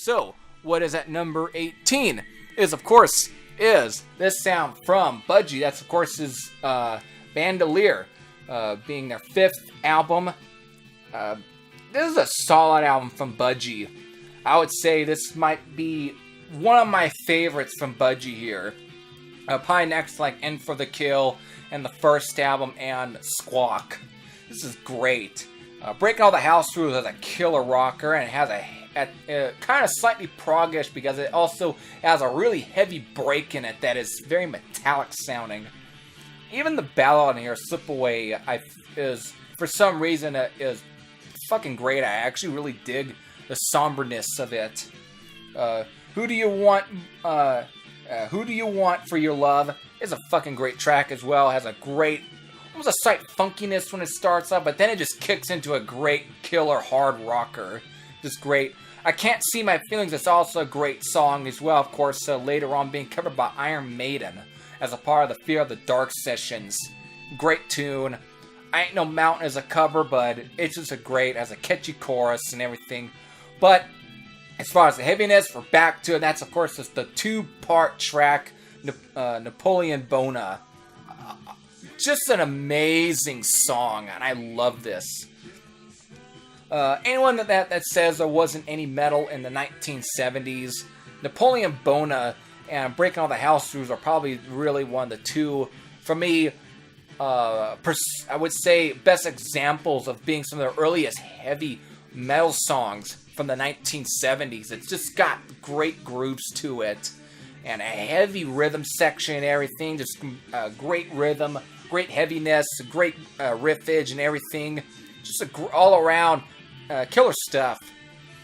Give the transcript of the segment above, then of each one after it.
So, what is at number 18? Is this sound from Budgie. That's, of course, his Bandolier, being their 5th album. This is a solid album from Budgie. I would say this might be one of my favorites from Budgie here. Probably next, like, In for the Kill, and the first album, and Squawk. This is great. Break All the House Rules has a killer rocker, and it has a kind of slightly proggish because it also has a really heavy break in it that is very metallic sounding. Even the ballad on here, Slip Away, is for some reason is fucking great. I actually really dig the somberness of it. Who Do You Want for Your Love is a fucking great track as well. It has a great, almost a slight funkiness when it starts up, but then it just kicks into a great killer hard rocker. Just great. I Can't See My Feelings is also a great song as well, of course, later on being covered by Iron Maiden as a part of the Fear of the Dark sessions. Great tune. I Ain't No Mountain is a cover, but it's just has a catchy chorus and everything. But as far as the heaviness, we're back to it. That's, of course, just the 2-part track, Napoleon Bona. Just an amazing song, and I love this. Anyone that says there wasn't any metal in the 1970s, Napoleon Bona and Breaking All the House Rules are probably really one of the two, for me, I would say, best examples of being some of the earliest heavy metal songs from the 1970s. It's just got great grooves to it, and a heavy rhythm section and everything. Just great rhythm, great heaviness, great riffage and everything. Just all around killer stuff.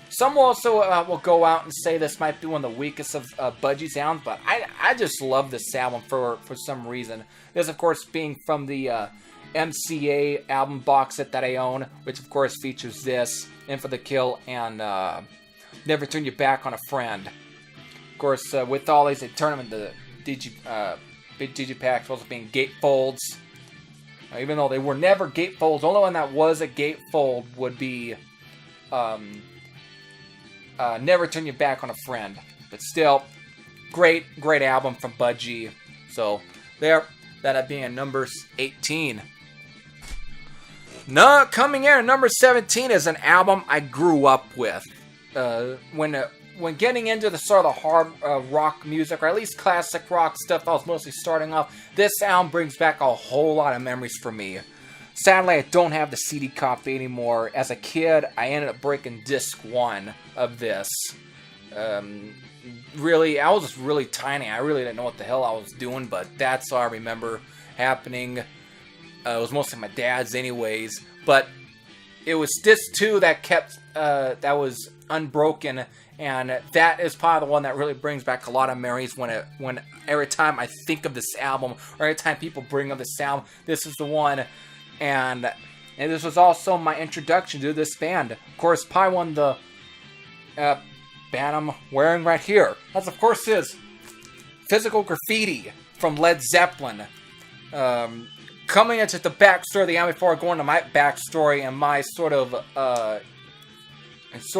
Some also will go out and say this might be one of the weakest of Budgie's albums, but I just love this album for some reason. This, of course, being from the MCA album box set that I own, which, of course, features this, In for the Kill, and Never Turn Your Back on a Friend. Of course, with all these, they turn them into big digipacks, also being gatefolds. Even though they were never gatefolds, the only one that was a gatefold would be Never Turn Your Back on a Friend. But still, great album from Budgie. So, there, that being at number 18. No, coming in at number 17 is an album I grew up with. When getting into the sort of the hard rock music, or at least classic rock stuff I was mostly starting off, this album brings back a whole lot of memories for me. Sadly, I don't have the CD copy anymore. As a kid, I ended up breaking disc 1 of this. Really, I was just really tiny. I really didn't know what the hell I was doing, but that's all I remember happening. It was mostly my dad's anyways, but it was disc 2 that that was unbroken, and that is probably the one that really brings back a lot of memories when every time I think of this album, or every time people bring up this album, this is the one. And this was also my introduction to this band. Of course, probably one of the band I'm wearing right here. That's, of course, is Physical Graffiti from Led Zeppelin. Coming into the backstory of the album before I go into my backstory and my sort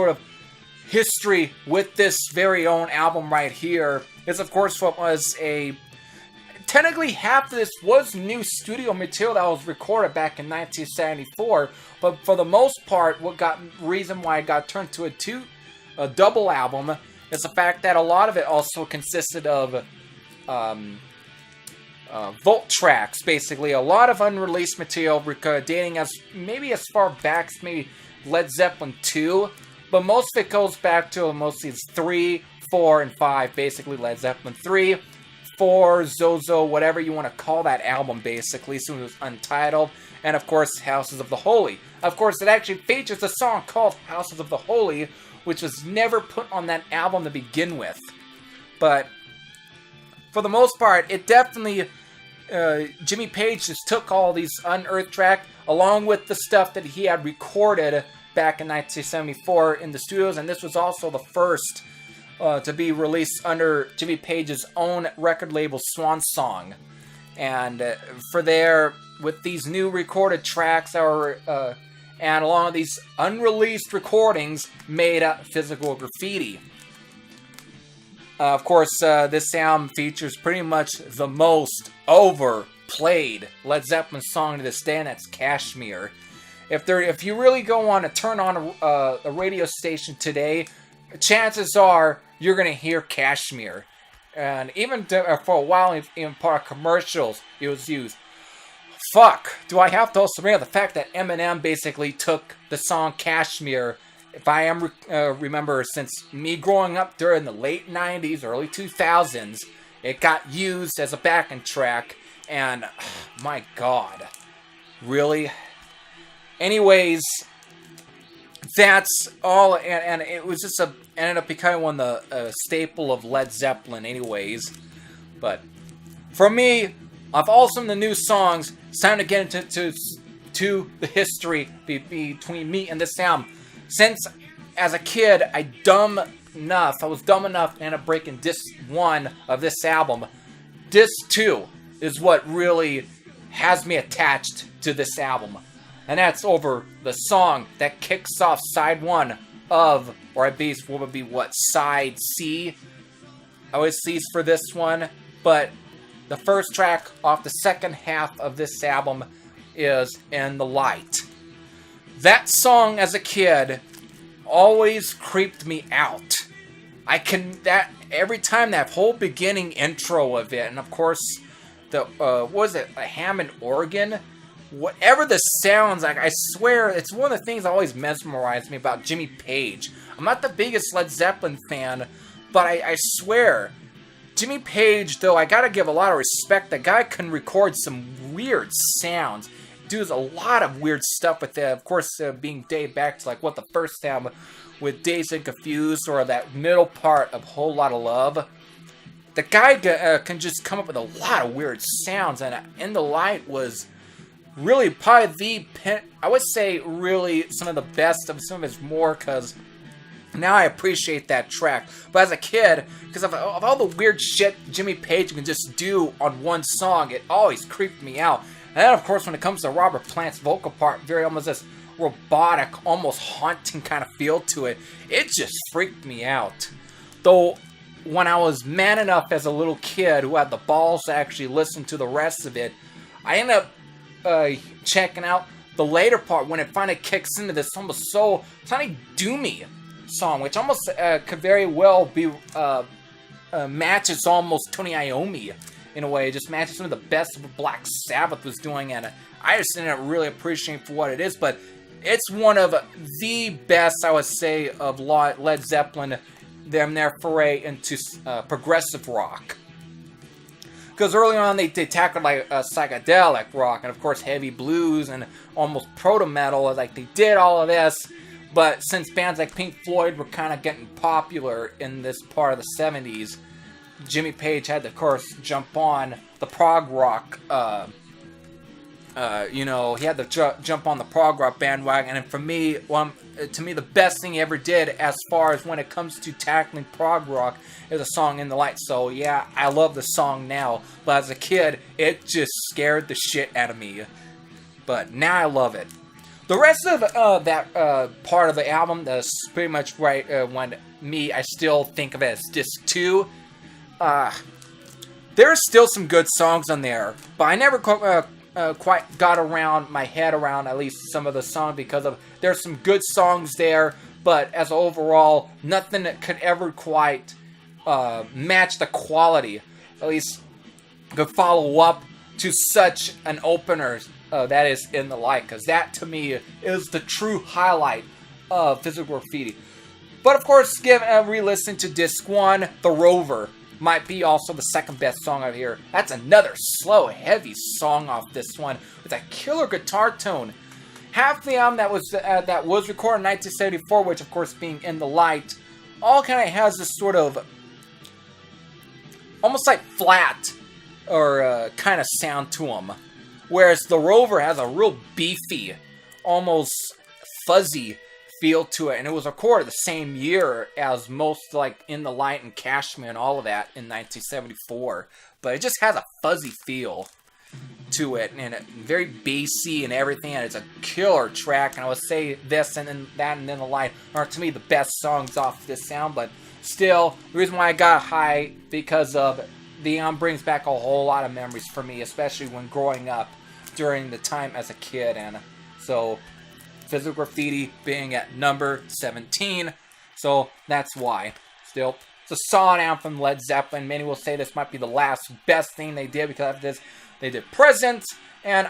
of history with this very own album right here is, of course, what was technically half of this was new studio material that was recorded back in 1974, but for the most part, reason why it got turned to a double album is the fact that a lot of it also consisted of vault tracks, basically. A lot of unreleased material dating maybe as far back as maybe Led Zeppelin 2, but most of it goes back to mostly 3, 4, and 5, basically Led Zeppelin 3, 4, Zozo, whatever you want to call that album, basically, so it was untitled, and of course, Houses of the Holy. Of course, it actually features a song called Houses of the Holy, which was never put on that album to begin with. But for the most part, it definitely, Jimmy Page just took all these unearthed tracks, along with the stuff that he had recorded back in 1974 in the studios, and this was also the first to be released under Jimmy Page's own record label, Swan Song. And with these new recorded tracks and along with these unreleased recordings, made up Physical Graffiti. Of course, this album features pretty much the most overplayed Led Zeppelin song to this day, and that's Kashmir. If you really go on to turn on a radio station today, chances are you're going to hear Kashmir. And even for a while, in part of commercials, it was used. Fuck, do I have to also bring up the fact that Eminem basically took the song Kashmir, if I remember, since me growing up during the late 90s, early 2000s, it got used as a backing track, and my god, really? Anyways, that's all, and it was just ended up becoming one of the staple of Led Zeppelin anyways. But for me, of all some of the new songs, it's time to get into the history between me and this album. Since as a kid, I was dumb enough to end up breaking disc 1 of this album. Disc 2 is what really has me attached to this album. And that's over the song that kicks off side 1 of, or at least what would be side C. I always C's for this one, but the first track off the second half of this album is In the Light. That song as a kid always creeped me out. Every time that whole beginning intro of it, and of course the a Hammond organ, whatever the sounds like, I swear it's one of the things that always mesmerized me about Jimmy Page. I'm not the biggest Led Zeppelin fan, but I swear, Jimmy Page, though, I gotta give a lot of respect. The guy can record some weird sounds. Does a lot of weird stuff with it. Of course, being dated back to like the first album with Dazed and Confused, or that middle part of Whole Lotta Love. The guy can just come up with a lot of weird sounds, and In the Light was really probably I would say really some of the best of some of his more, because now I appreciate that track. But as a kid, because of all the weird shit Jimmy Page can just do on one song, it always creeped me out. And then, of course, when it comes to Robert Plant's vocal part, very almost this robotic, almost haunting kind of feel to it, it just freaked me out. Though, when I was man enough as a little kid who had the balls to actually listen to the rest of it, I ended up checking out the later part when it finally kicks into this almost so tiny doomy song, which almost could very well be matches almost Tony Iommi in a way. It just matches some of the best of what Black Sabbath was doing, and I just ended up really appreciating for what it is. But it's one of the best, I would say, of Led Zeppelin, their foray into progressive rock. Because early on they tackled like psychedelic rock and of course heavy blues and almost proto-metal, like they did all of this. But since bands like Pink Floyd were kind of getting popular in this part of the 70s, Jimmy Page had to, of course, jump on the prog rock. He had to jump on the prog rock bandwagon. And for me, to me, the best thing he ever did as far as when it comes to tackling prog rock is a song In the Light. So yeah, I love the song now, but as a kid, it just scared the shit out of me. But now I love it. The rest of that part of the album is pretty much right when I still think of it as disc 2. There's still some good songs on there, but I never quite got my head around at least some of the songs, because there's some good songs there, but as overall, nothing that could ever quite match the quality, at least could follow up to such an opener that is In the Light, because that to me is the true highlight of Physical Graffiti. But of course, give a re-listen to disc 1, The Rover. Might be also the second best song out here. That's another slow, heavy song off this one with a killer guitar tone. Half the album that was recorded in 1974, which of course being In the Light, all kind of has this sort of almost like flat or kind of sound to them, whereas The Rover has a real beefy, almost fuzzy feel to it, and it was recorded the same year as most like In the Light and Kashmir and all of that in 1974, but it just has a fuzzy feel to it, and very bassy and everything, and it's a killer track. And I would say this and then that and then The Light are to me the best songs off this sound. But still, the reason why I got high, because of the album brings back a whole lot of memories for me, especially when growing up during the time as a kid. And so Physical Graffiti being at number 17, so that's why. Still, it's a solid album from Led Zeppelin. Many will say this might be the last best thing they did, because after this they did Presents, and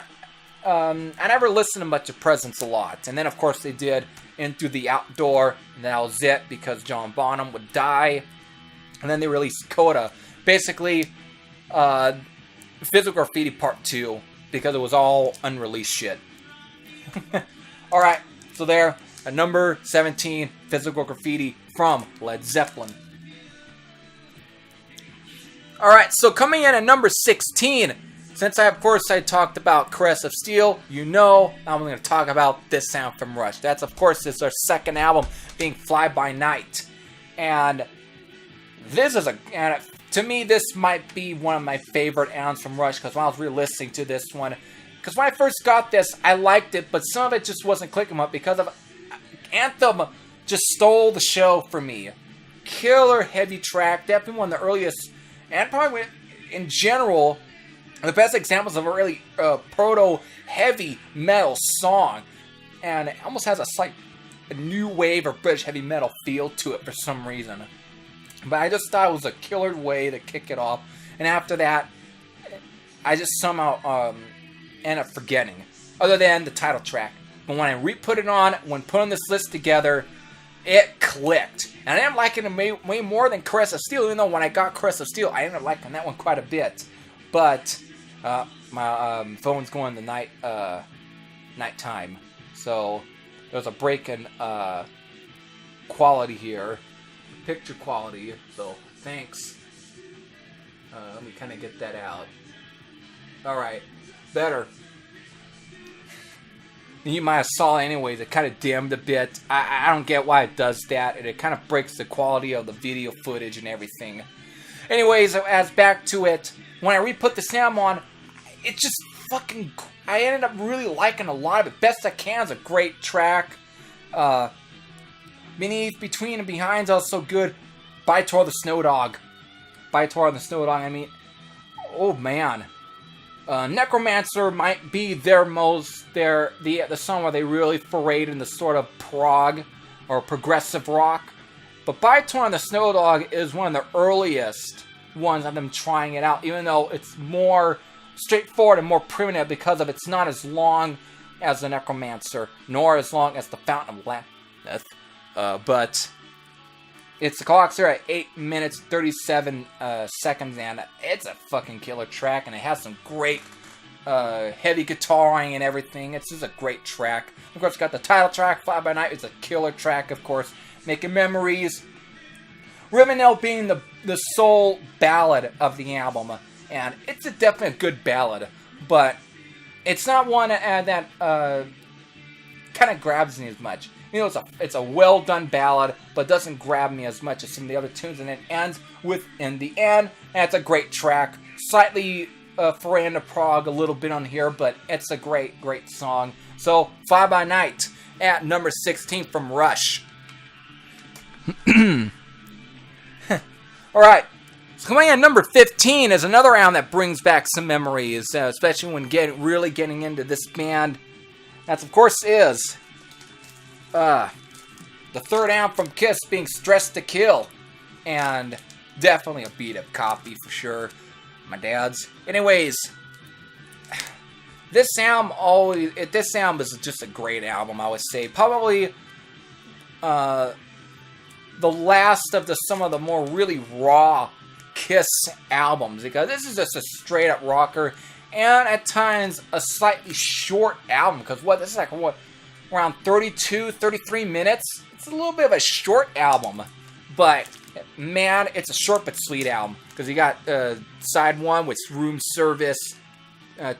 I never listened to much of Presents a lot. And then of course they did Into the Outdoor, and that was it, because John Bonham would die. And then they released Coda, basically Physical Graffiti Part 2, because it was all unreleased shit. Alright, so there, at number 17, Physical Graffiti from Led Zeppelin. Alright, so coming in at number 16, since of course I talked about Caress of Steel, you know I'm going to talk about this sound from Rush. That's of course is their second album, being Fly By Night. And this is to me this might be one of my favorite albums from Rush, because when I was re-listening to this one, because when I first got this, I liked it, but some of it just wasn't clicking up, because of Anthem just stole the show for me. Killer heavy track, definitely one of the earliest, and probably in general, the best examples of a really proto-heavy metal song. And it almost has a new wave of British heavy metal feel to it for some reason. But I just thought it was a killer way to kick it off. And after that, I just somehow end up forgetting, other than the title track. But when I re-put it on, when putting this list together, it clicked. And I ended up liking it way more than Caress of Steel, even though when I got Caress of Steel, I ended up liking that one quite a bit. But my phone's going to nighttime, so there's a break in quality here, picture quality, so thanks. Let me kind of get that out. Alright, better. You might have saw it anyways, it kind of dimmed a bit. I don't get why it does that, and it kind of breaks the quality of the video footage and everything. Anyways, as back to it, when I re-put the sound on, it just fucking, I ended up really liking a lot of it. Best I Can is a great track. Beneath, Between, and Behind is also good. By Tor the Snow Dog. By Tor the Snow Dog, I mean, oh man. Necromancer might be the song where they really forayed into sort of prog or progressive rock. But By Tor the Snow Dog is one of the earliest ones of them trying it out, even though it's more straightforward and more primitive, because of it's not as long as the Necromancer, nor as long as the Fountain of Death. But it's the clock's here at 8 minutes 37 seconds, and it's a fucking killer track, and it has some great heavy guitaring and everything. It's just a great track. Of course, it's got the title track, Fly By Night. It's a killer track, of course. Making Memories. Rivendell being the sole ballad of the album, and it's definitely a good ballad, but it's not one that kind of grabs me as much. You know, it's a well done ballad, but doesn't grab me as much as some of the other tunes, and it ends with In the End, and it's a great track. Slightly foray into prog a little bit on here, but it's a great song. So Fly By Night at number 16 from Rush. Alright, so coming in at number 15 is another album that brings back some memories, especially when really getting into this band. That, of course, is the third album from Kiss, being Stressed to Kill, and definitely a beat-up copy for sure. My dad's. Anyways, this album is just a great album, I would say. Probably the last of some of the more really raw Kiss albums, because this is just a straight up rocker, and at times a slightly short album, because this is like around 33 minutes. It's a little bit of a short album, but man, it's a short but sweet album, because you got side 1 with Room Service,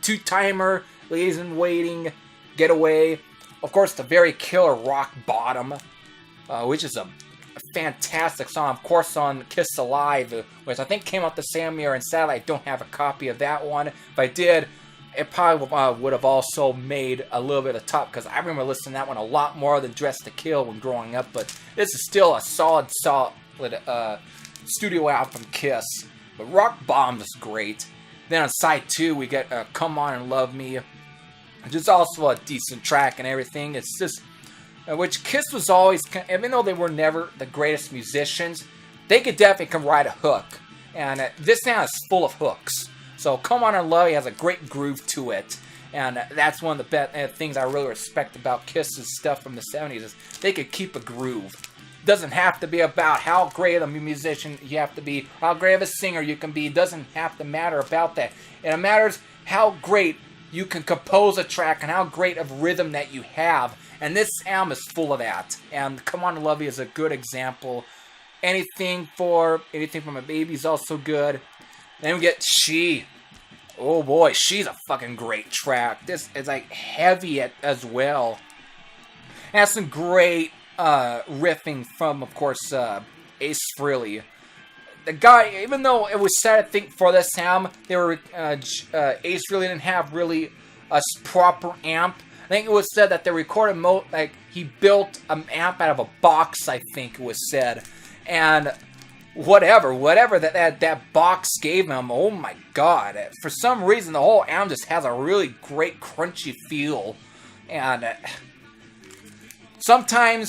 Two Timer, Ladies in Waiting, Getaway, of course the very killer Rock Bottom, which is a fantastic song, of course, on Kiss Alive, which I think came out the same year, and sadly I don't have a copy of that one. If I did, it probably would have also made a little bit of top, because I remember listening to that one a lot more than Dressed to Kill when growing up, but this is still a solid studio album from Kiss. But Rock Bottom is great. Then on side 2, we get Come On and Love Me, which is also a decent track and everything. It's just, which Kiss was always, even though they were never the greatest musicians, they could definitely write a hook. And this sound is full of hooks. So Come On and Love Me has a great groove to it. And that's one of the things I really respect about Kiss's stuff from the 70s is they could keep a groove. Doesn't have to be about how great of a musician you have to be, how great of a singer you can be. It doesn't have to matter about that. It matters how great you can compose a track and how great of rhythm that you have. And this album is full of that. And Come On and Love You is a good example. Anything from a Baby is also good. Then we get She. Oh boy, She's a fucking great track. This is like heavy as well. It has some great riffing from, of course, Ace Frehley. The guy, even though it was sad, I think, for this album, Ace Frehley didn't have really a proper amp. I think it was said that they recorded he built an amp out of a box, I think it was said. And whatever that box gave him, oh my god. For some reason, the whole album just has a really great crunchy feel. And sometimes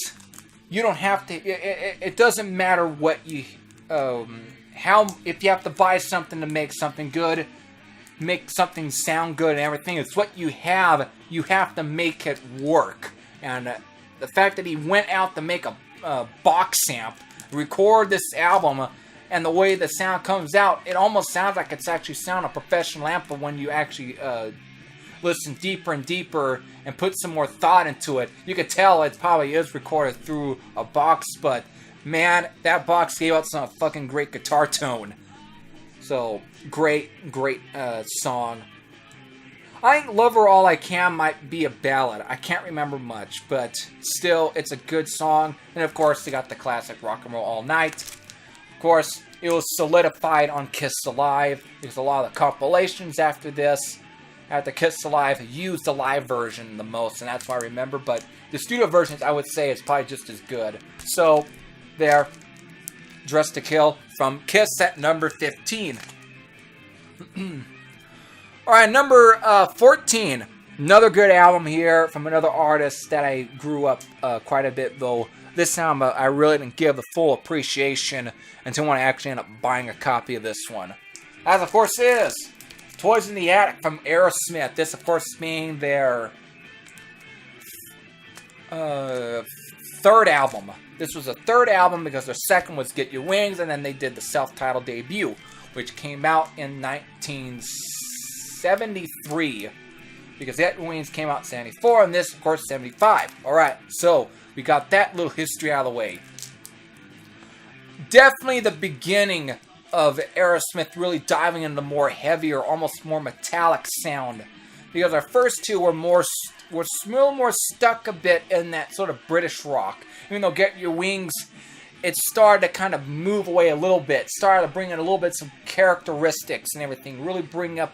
you don't have to, it doesn't matter what you, if you have to buy something to make something good, make something sound good and everything, it's what you have to make it work. And the fact that he went out to make a box amp, record this album, and the way the sound comes out, it almost sounds like it's actually a professional amp, but when you actually listen deeper and deeper and put some more thought into it, you could tell it probably is recorded through a box, but man, that box gave out some fucking great guitar tone. So, great song. I think Love Her All I Can might be a ballad. I can't remember much, but still, it's a good song. And of course, they got the classic Rock and Roll All Night. Of course, it was solidified on Kiss Alive, because a lot of the compilations after Kiss Alive, used the live version the most, and that's why I remember. But the studio versions, I would say, is probably just as good. So, there, Dressed to Kill from Kiss at number 15. Alright, number 14. Another good album here from another artist that I grew up quite a bit, though. This album, I really didn't give the full appreciation until when I actually ended up buying a copy of this one. As, of course, is Toys in the Attic from Aerosmith. This, of course, being their third album. This was a third album because their second was Get Your Wings, and then they did the self-titled debut, which came out in 1973. Because Get Your Wings came out in 74, and this, of course, 75. Alright, so we got that little history out of the way. Definitely the beginning of Aerosmith really diving into more heavier, almost more metallic sound. Because our first two were more stuck a bit in that sort of British rock. Even though Get Your Wings, it started to kind of move away a little bit. Started to bring in a little bit some characteristics and everything. Really bring up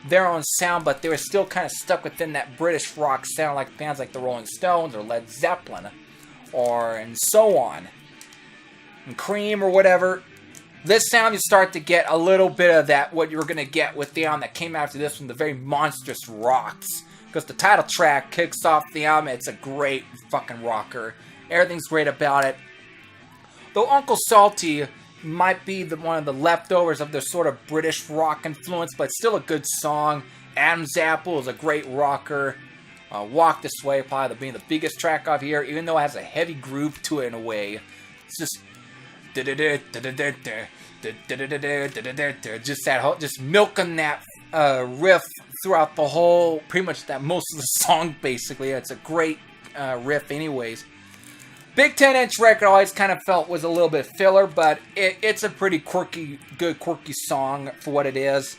their own sound, but they were still kind of stuck within that British rock sound, like bands like the Rolling Stones or Led Zeppelin, and so on. And Cream or whatever. This sound, you start to get a little bit of that, what you were going to get with the album that came after this one, the very monstrous rocks. Because the title track kicks off the album, it's a great fucking rocker. Everything's great about it. Though Uncle Salty might be one of the leftovers of their sort of British rock influence, but still a good song. Adam's Apple is a great rocker. Walk This Way probably being the biggest track off here, even though it has a heavy groove to it in a way. It's just just milking that riff throughout the whole, pretty much that most of the song basically. It's a great riff anyways. Big 10-inch record I always kind of felt was a little bit filler, but it's a pretty quirky song for what it is.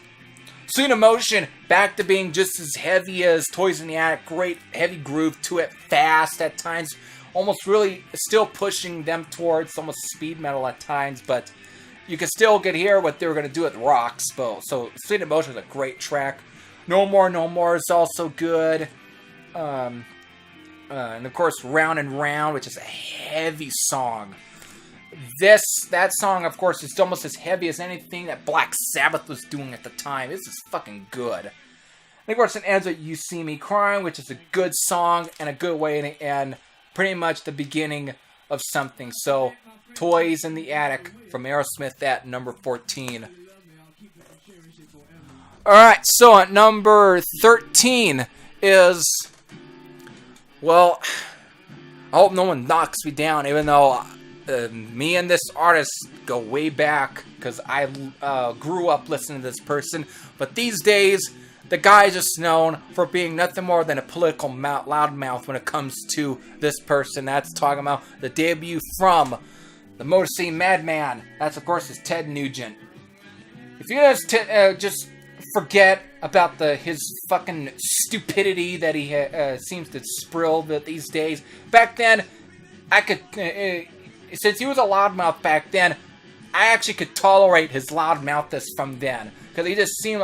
Sweet Emotion, back to being just as heavy as Toys in the Attic. Great heavy groove to it, fast at times. Almost really still pushing them towards almost speed metal at times, but you can still get here what they were going to do with rocks. So Sweet Emotion is a great track. No More is also good. And of course, Round and Round, which is a heavy song. that song, of course, is almost as heavy as anything that Black Sabbath was doing at the time. This is fucking good. And of course, it ends with You See Me Crying, which is a good song and a good way to end pretty much the beginning of something. So, Toys in the Attic from Aerosmith at number 14. Alright, so at number 13 is, well, I hope no one knocks me down, even though me and this artist go way back, because I grew up listening to this person. But these days, the guy is just known for being nothing more than a political loudmouth when it comes to this person. That's talking about the debut from the Motor City Madman. That's, of course, is Ted Nugent. If you guys just forget about his fucking stupidity that he seems to sprill these days. Back then, I could, since he was a loudmouth back then, I actually could tolerate his loudmouthness from then. Because he just seemed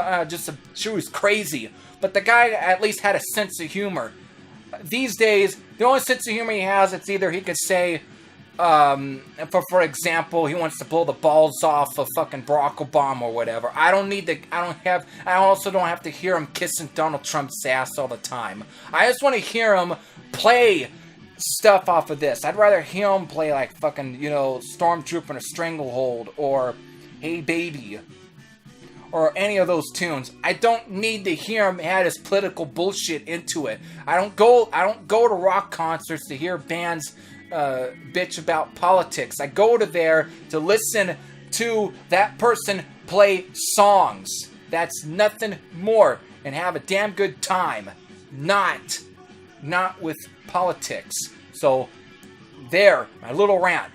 she was crazy. But the guy at least had a sense of humor. These days, the only sense of humor he has, it's either he could say, for example, he wants to blow the balls off of fucking Barack Obama or whatever. I also don't have to hear him kissing Donald Trump's ass all the time. I just want to hear him play stuff off of this. I'd rather hear him play like fucking, Stormtrooper and a Stranglehold or Hey Baby or any of those tunes. I don't need to hear him add his political bullshit into it. I don't go to rock concerts to hear bands bitch about politics. I go to there to listen to that person play songs. That's nothing more, and have a damn good time. Not with politics. So, there, my little rant.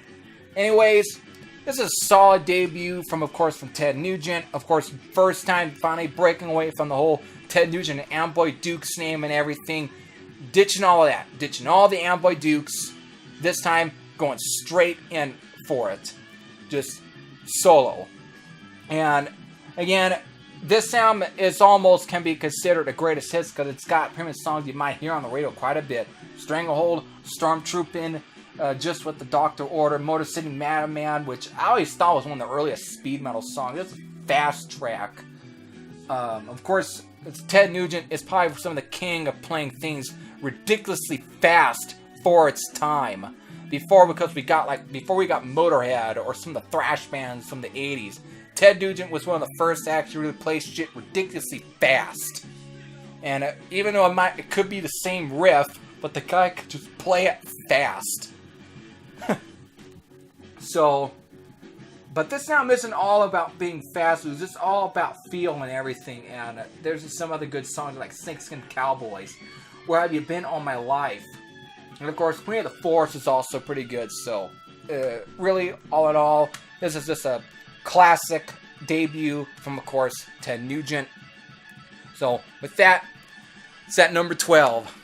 Anyways, this is a solid debut from Ted Nugent. Of course, first time finally breaking away from the whole Ted Nugent and Amboy Dukes name and everything. Ditching all of that. Ditching all the Amboy Dukes. This time, going straight in for it. Just solo. And, again, this album is almost can be considered the greatest hits because it's got pretty much songs you might hear on the radio quite a bit. Stranglehold, Stormtroopin', Just What the Doctor Ordered, Motor City Madman, which I always thought was one of the earliest speed metal songs. This is Fast Track. Of course, Ted Nugent is probably some of the king of playing things ridiculously fast for its time. Before we got Motorhead or some of the thrash bands from the 80s, Ted Nugent was one of the first to actually really play shit ridiculously fast. And even though it could be the same riff, but the guy could just play it fast. So, but this album isn't all about being fast. It was just all about feel and everything. And there's just some other good songs like Snakeskin Cowboys, Where Have You Been All My Life? And of course, Queen of the Forest is also pretty good. So, really, all in all, this is just a classic debut from, of course, Ted Nugent. So, with that, it's at number 12.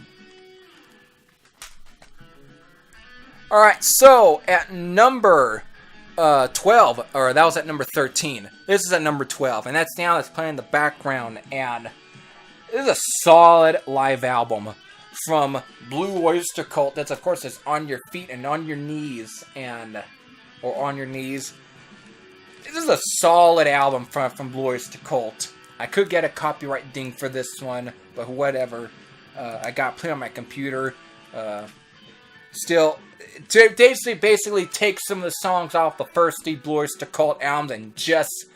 Alright, so at number 12, or that was at number 13. This is at number 12, and that's now that's playing in the background, and this is a solid live album from Blue Oyster Cult. That's, of course, is On Your Feet and On Your Knees, or On Your Knees. This is a solid album from Blue Oyster Cult. I could get a copyright ding for this one, but whatever. I got played on my computer. Still, basically take some of the songs off the first three Blue Oyster Cult albums and just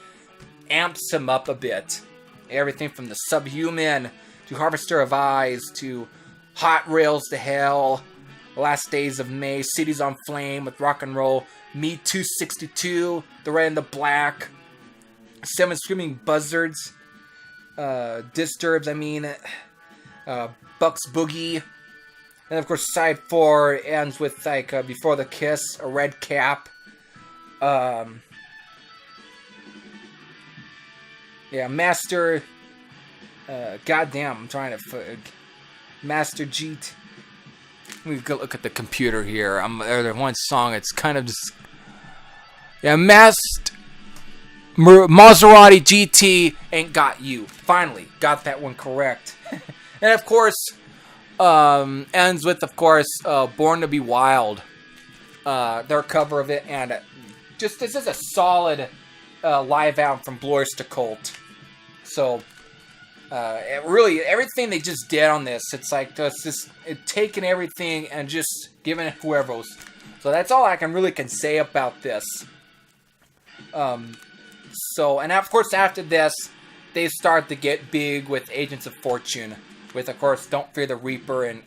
amps them up a bit. Everything from the Subhuman to Harvester of Eyes to Hot Rails to Hell, Last Days of May, Cities on Flame with Rock and Roll, Me 262, The Red and the Black, Seven Screaming Buzzards, Disturbs, Bucks Boogie, and of course side 4 ends with like Before the Kiss, A Red Cap, Master, goddamn, I'm trying to, Master Jeet. Let me go look at the computer here. There's one song, it's kind of just, Maserati GT Ain't Got You. Finally, got that one correct. And of course, ends with, of course, Born to Be Wild. their cover of it, and just this is a solid live album from Blois to Colt. So it really, everything they just did on this, it's like taking everything and just giving it huevos. So that's all I can say about this. So, and of course after this, they start to get big with Agents of Fortune, with of course Don't Fear the Reaper and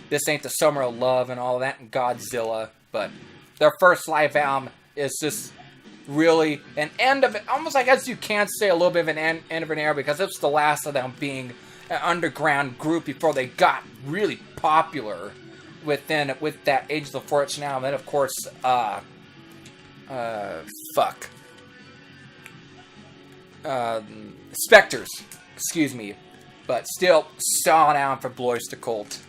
This Ain't the Summer of Love and all that, and Godzilla. But their first live album is just really an end of it. Almost, I guess you can say, a little bit of an end of an era, because it was the last of them being an underground group before they got really popular with that Agents of Fortune album. And of course, Spectres, excuse me. But still, solid album for Blois to Colt.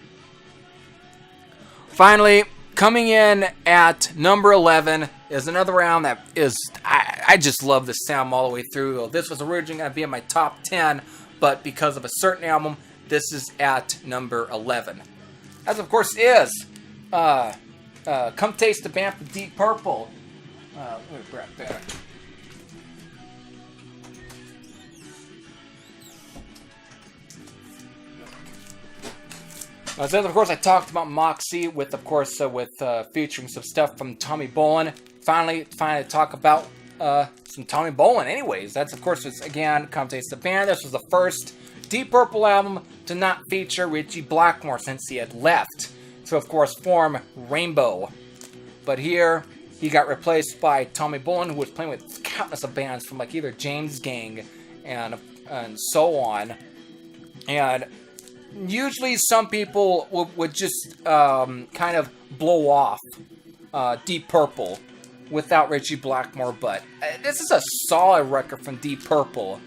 Finally, coming in at number 11 is another album that is, I just love this sound all the way through. This was originally going to be in my top 10, but because of a certain album, this is at number 11. As of course is, Come Taste the Band from Deep Purple. Let me grab that. Then, of course, I talked about Moxie with, of course, featuring some stuff from Tommy Bolin. Finally talk about some Tommy Bolin. Anyways, that's, of course, again, Come Taste the Band. This was the first Deep Purple album to not feature Ritchie Blackmore since he had left to, of course, form Rainbow. But here, he got replaced by Tommy Bolin, who was playing with countless of bands from, like, either James Gang and so on. And usually some people would just kind of blow off Deep Purple without Ritchie Blackmore, but this is a solid record from Deep Purple.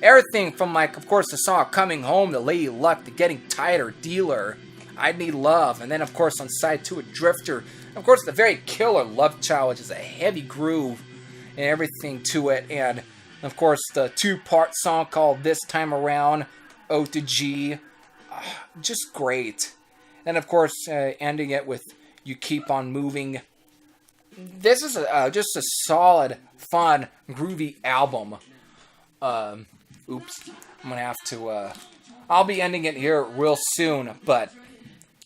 Everything from, like, of course, the song Coming Home, to Lady Luck, to Getting Tighter, Dealer, I Need Love, and then, of course, on side 2, a Drifter. And of course, the very killer Love Child, which is a heavy groove and everything to it. And, of course, the 2-part song called This Time Around, O to G. Just great. And, of course, ending it with You Keep On Moving. This is just a solid, fun, groovy album. Oops. I'm going to have to... I'll be ending it here real soon, but...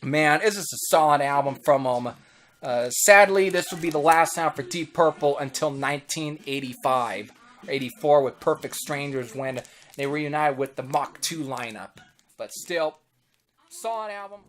Man, this is a solid album from them. Sadly, this would be the last album for Deep Purple until 1985 or 84 with Perfect Strangers, when they reunited with the Mach 2 lineup. But still, solid album.